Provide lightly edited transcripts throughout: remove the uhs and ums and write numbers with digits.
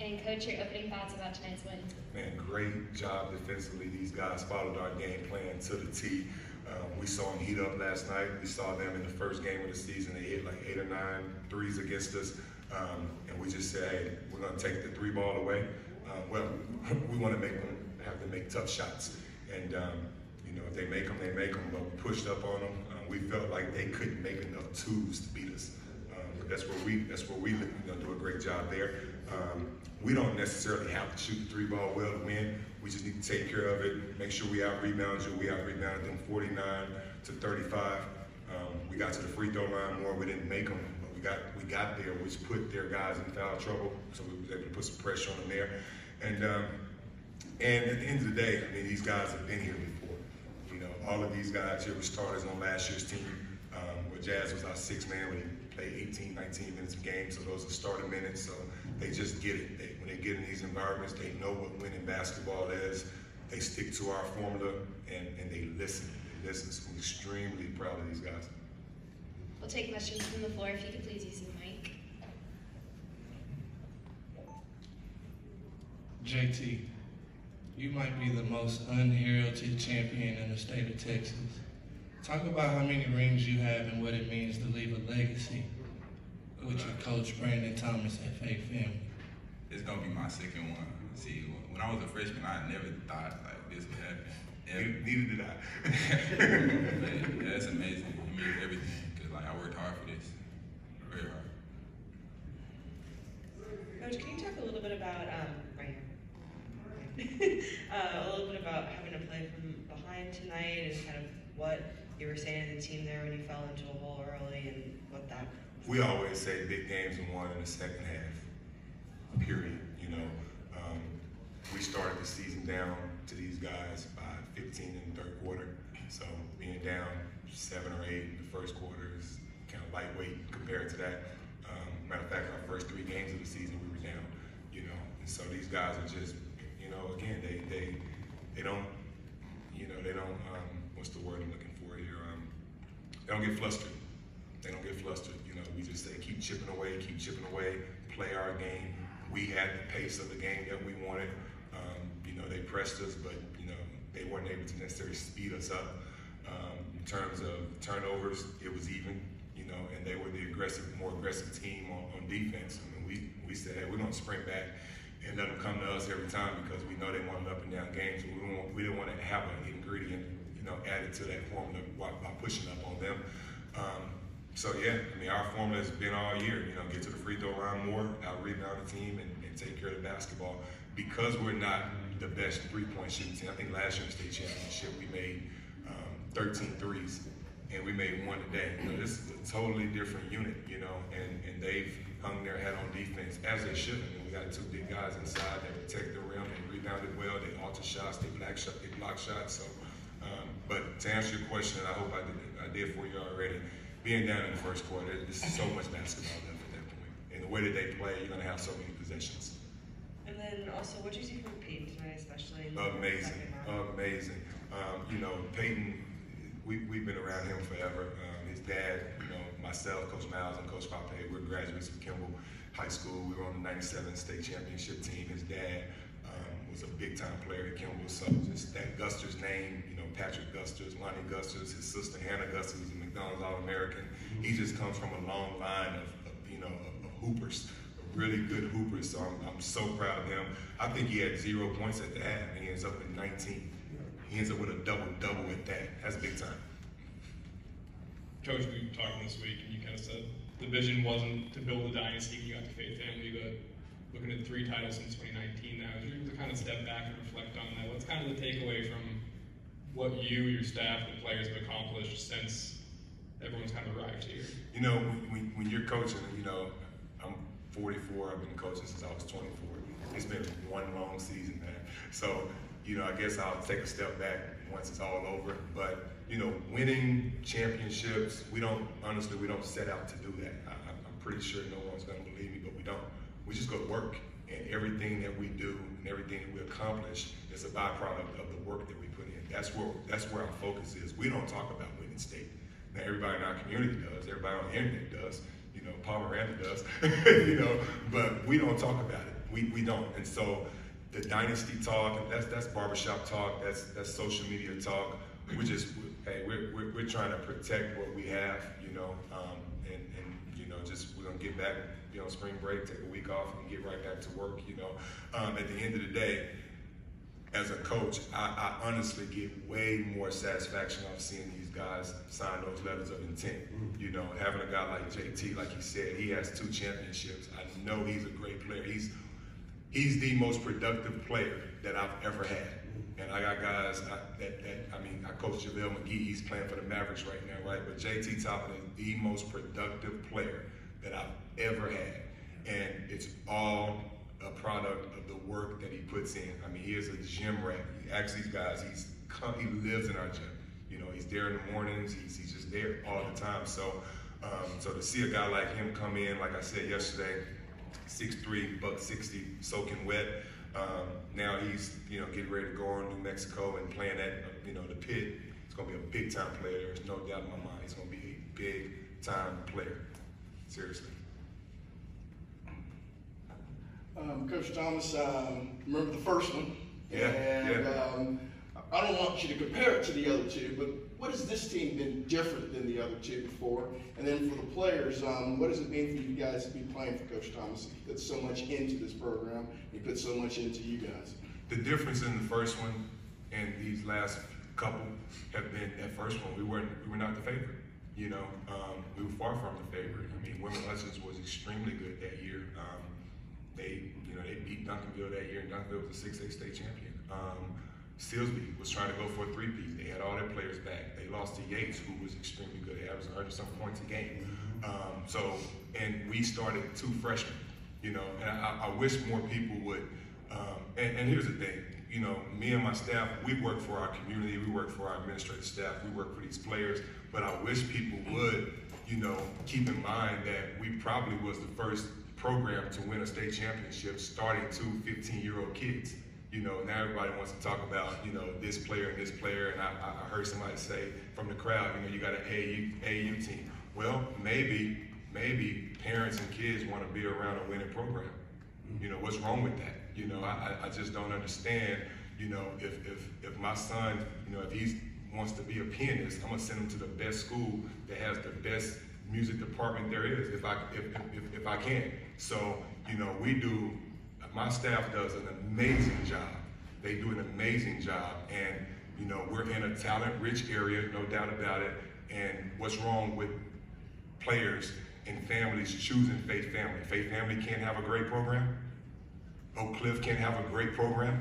And Coach, your opening thoughts about tonight's win? Man, great job defensively. These guys followed our game plan to the T. We saw them heat up last night. We saw them in the first game of the season. They hit like 8 or 9 threes against us. And we just said, hey, we're going to take the 3 ball away. We want to make them have to make tough shots. And, you know, if they make them, they make them. But we pushed up on them. We felt like they couldn't make enough twos to beat us. That's where we do a great job there. We don't necessarily have to shoot the 3 ball well to win. We just need to take care of it, make sure we out-rebound you. We out-rebounded them 49 to 35. We got to the free throw line more. We didn't make them, but we got there, which put their guys in foul trouble, so we were able to put some pressure on them there. And at the end of the day, I mean, these guys have been here before. You know, all of these guys here were starters on last year's team, where Jazz was our 6th man when he played 18, 19 minutes a game, so those are starting minutes, so they just get it. When they get in these environments, they know what winning basketball is. They stick to our formula, and they listen. They listen, so I'm extremely proud of these guys. We'll take questions from the floor. If you could please use the mic. JT, you might be the most unheralded champion in the state of Texas. Talk about how many rings you have and what it means to leave a legacy with your coach, Brandon Thomas at Faith Family. It's gonna be my 2nd one. See, when I was a freshman, I never thought like this would happen. Neither did I. Man, that's amazing. It means everything, because like I worked hard for this, very hard. Coach, can you talk a little bit about a little bit about having to play from behind tonight and kind of what you were saying to the team there when you fell into a hole early and what that. We always say big games are won in the second half, period. You know, we started the season down to these guys by 15 in the 3rd quarter. So being down 7 or 8 in the 1st quarter is kind of lightweight compared to that. Matter of fact, our first 3 games of the season we were down. You know, and so these guys are just, you know, again, they don't, you know, they don't. What's the word I'm looking for here? They don't get flustered. They don't get flustered. You know, we just say keep chipping away, play our game. We had the pace of the game that we wanted. You know, they pressed us, but you know, they weren't able to necessarily speed us up. In terms of turnovers, it was even. You know, and they were the more aggressive team on defense. I mean, we said, hey, we're going to sprint back and let them come to us every time because we know they want an up and down game. So we didn't want to have an ingredient, you know, added to that formula by pushing up on them. So yeah, I mean, our formula has been all year. You know, get to the free throw line more, out-rebound the team, and take care of the basketball. Because we're not the best 3-point shooting team. I think last year in the state championship we made 13 threes. And we made 1 today. You know, this is a totally different unit, you know, and they've hung their hat on defense, as they should. I mean, we got 2 big guys inside that protect the rim, they rebounded well, they alter shots, they block shots. So, but to answer your question, and I hope I did for you already, being down in the 1st quarter, there's so much basketball left at that point. And the way that they play, you're going to have so many possessions. And then also, what did you see from Peyton tonight, especially? Amazing. You know, Peyton, we've been around him forever. His dad, you know, myself, Coach Miles, and Coach Pape, we're graduates of Kimball High School. We were on the '97 state championship team. His dad was a big-time player at Kimball, so just that Guster's name, you know, Patrick Gusters, Lonnie Gusters, his sister Hannah Gusters is a McDonald's All-American. He just comes from a long line of hoopers, really good hoopers. So I'm so proud of him. I think he had 0 points at the half, and he ends up with 19. He ends up with a double-double at that. That's big time. Coach, we were talking this week, and you kind of said the vision wasn't to build a dynasty when you got to Faith Family, but looking at 3 titles since 2019 now, as you're able to kind of step back and reflect on that, what's kind of the takeaway from what you, your staff, the players have accomplished since everyone's kind of arrived here? You know, when you're coaching, you know, I'm 44, I've been coaching since I was 24. It's been one long season, man. So, you know, I guess I'll take a step back once it's all over. But, you know, winning championships, we don't set out to do that. I'm pretty sure no one's going to believe me, but we don't. We just go to work. And everything that we do and everything that we accomplish is a byproduct of the work that we put in. That's where our focus is. We don't talk about winning state. Now, everybody in our community does. Everybody on the internet does. You know, Paul Miranda does. You know, but we don't talk about it. we don't. And so the dynasty talk, that's barbershop talk, that's social media talk. We're trying to protect what we have, you know, and you know, we're gonna get back, you know, spring break, take a week off, and get right back to work, you know. At the end of the day, as a coach, I honestly get way more satisfaction off seeing these guys sign those letters of intent. You know, having a guy like JT, like he said, he has 2 championships. I know he's a great player. He's the most productive player that I've ever had. And I got guys I coach JaVale McGee, he's playing for the Mavericks right now, right? But JT Toppin is the most productive player that I've ever had. And it's all a product of the work that he puts in. I mean, he is a gym rat. He asks these guys, he lives in our gym. You know, he's there in the mornings, he's just there all the time. So to see a guy like him come in, like I said yesterday, 6'3", $160, soaking wet. Now he's, you know, getting ready to go on to New Mexico and playing at, you know, the Pit. He's gonna be a big time player. There's no doubt in my mind. He's gonna be a big time player. Seriously. Coach Thomas, remember the first one? Yeah. And I don't want you to compare it to the other two, but what has this team been different than the other two before? And then for the players, what does it mean for you guys to be playing for Coach Thomas? He put so much into this program. He put so much into you guys. The difference in the first one and these last couple have been that first one, we were not the favorite. You know, we were far from the favorite. I mean, Women Hustlers was extremely good that year. They beat Duncanville that year, and Duncanville was a 6A state champion. Silsbee was trying to go for a 3-peat. They had all their players back. They lost to Yates, who was extremely good. They averaged 100-some points a game. And we started 2 freshmen, you know, and I wish more people would, and here's the thing, you know, me and my staff, we work for our community, we work for our administrative staff, we work for these players, but I wish people would, you know, keep in mind that we probably was the first program to win a state championship starting 2 15-year-old kids. You know, now everybody wants to talk about, you know, this player, and I heard somebody say from the crowd, you know, you got an AAU team. Well, maybe parents and kids want to be around a winning program. You know, what's wrong with that? You know, I just don't understand, you know, if my son, you know, if he wants to be a pianist, I'm gonna send him to the best school that has the best music department there is, if I can. So, you know, my staff does an amazing job. They do an amazing job, and you know, we're in a talent-rich area, no doubt about it. And what's wrong with players and families choosing Faith Family? Faith Family can't have a great program. Oak Cliff can't have a great program.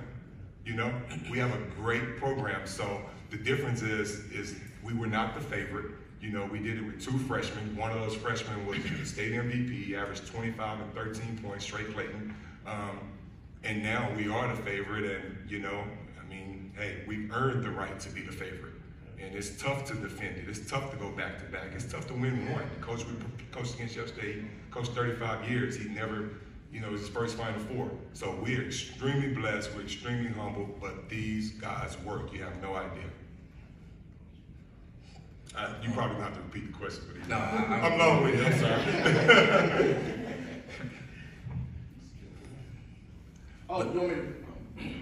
You know, we have a great program. So the difference is we were not the favorite. You know, we did it with 2 freshmen. One of those freshmen was the state MVP. He averaged 25 and 13 points, straight Clayton. And now we are the favorite, and you know, I mean, hey, we've earned the right to be the favorite. And it's tough to defend it. It's tough to go back to back. It's tough to win one. The coach we coached against yesterday, he coached 35 years. He never, you know, it was his first Final Four. So we're extremely blessed. We're extremely humble. But these guys work. You have no idea. You probably don't have to repeat the question, but No, I'm long with you. I'm sorry. Oh, you want me to?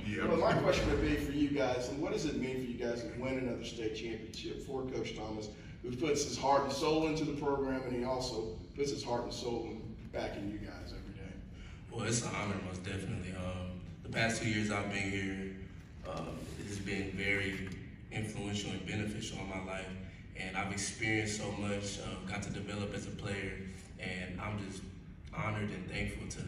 Yeah. Well, my question would be for you guys, and what does it mean for you guys to win another state championship for Coach Thomas, who puts his heart and soul into the program, and he also puts his heart and soul back in you guys every day? Well, it's an honor, most definitely. The past 2 years I've been here, it has been very influential and beneficial in my life, and I've experienced so much, got to develop as a player, and I'm just honored and thankful to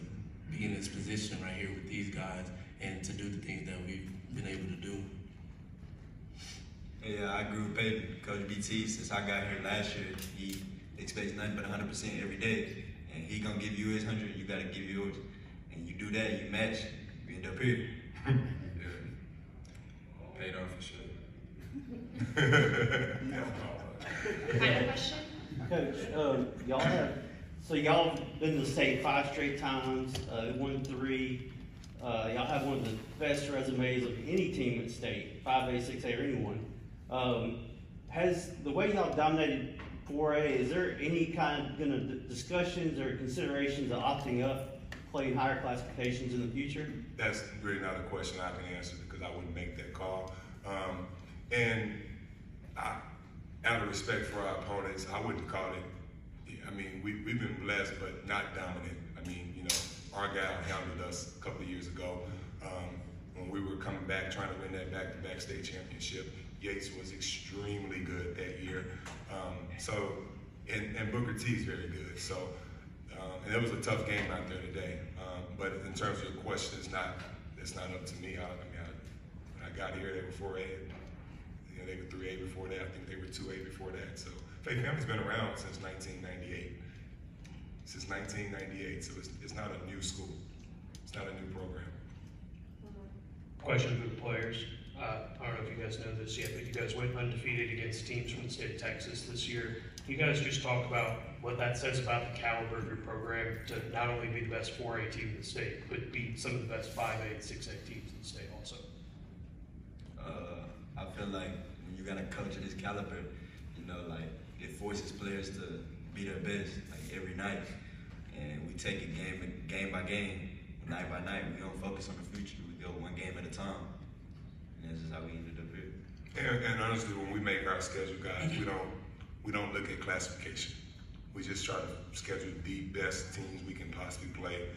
be in this position right here with these guys and to do the things that we've been able to do. Yeah, I grew up with Coach BT since I got here last year. He expects nothing but 100% every day. And he gonna give you his 100, you gotta give yours. And you do that, you match, you end up here. Yeah. Paid off for sure. Final question? Coach, y'all been to the state 5 straight times, won 3. Y'all have one of the best resumes of any team at state, 5A, 6A, or anyone. Has the way y'all dominated 4A, is there any kind of discussions or considerations of opting up play in higher classifications in the future? That's really not a question I can answer because I wouldn't make that call. And out of respect for our opponents, I wouldn't call it. I mean, we've been blessed, but not dominant. I mean, you know, Argyle handled us a couple of years ago when we were coming back trying to win that back-to-back state championship. Yates was extremely good that year. And Booker T is very good. So, and it was a tough game out there today. But in terms of your question, it's not up to me. When I got here, they were 4A. You know, they were 3A before that. I think they were 2A before that. So Faith Family's been around since 1998. Since 1998, so it's not a new school. It's not a new program. Question for the players. I don't know if you guys know this yet, but you guys went undefeated against teams from the state of Texas this year. You guys just talk about what that says about the caliber of your program to not only be the best 4A team in the state, but be some of the best 5A and 6A teams in the state also. I feel like when you got a coach of this caliber, you know, like it forces players to be their best, like every night. And we take it game by game, night by night. We don't focus on the future. We go one game at a time. And this is how we ended up here. And honestly, when we make our schedule, guys, we don't look at classification. We just try to schedule the best teams we can possibly play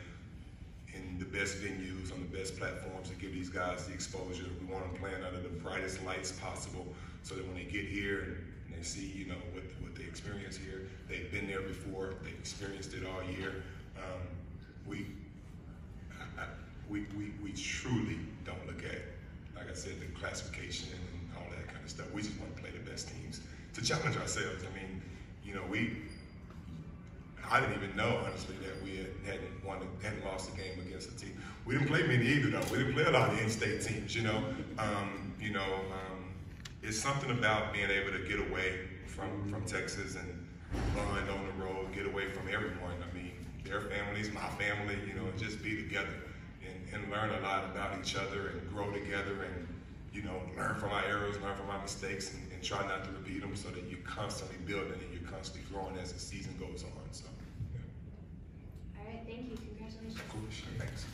in the best venues, on the best platforms to give these guys the exposure. We want them playing under the brightest lights possible so that when they get here and they see, you know, what they experience here, they've been there before, they've experienced it all year. We truly don't look at, like I said, the classification and all that kind of stuff. We just want to play the best teams to challenge ourselves. I mean, you know, I didn't even know, honestly, that we hadn't lost a game against a team. We didn't play many either, though. We didn't play a lot of in-state teams, you know. It's something about being able to get away from Texas and bond on the road, get away from everyone. I mean, their families, my family, you know, and just be together and learn a lot about each other and grow together and, you know, learn from our errors, learn from our mistakes, and try not to repeat them so that you're constantly building and you're constantly growing as the season goes on. So, yeah. All right, thank you. Congratulations. Cool. Thanks.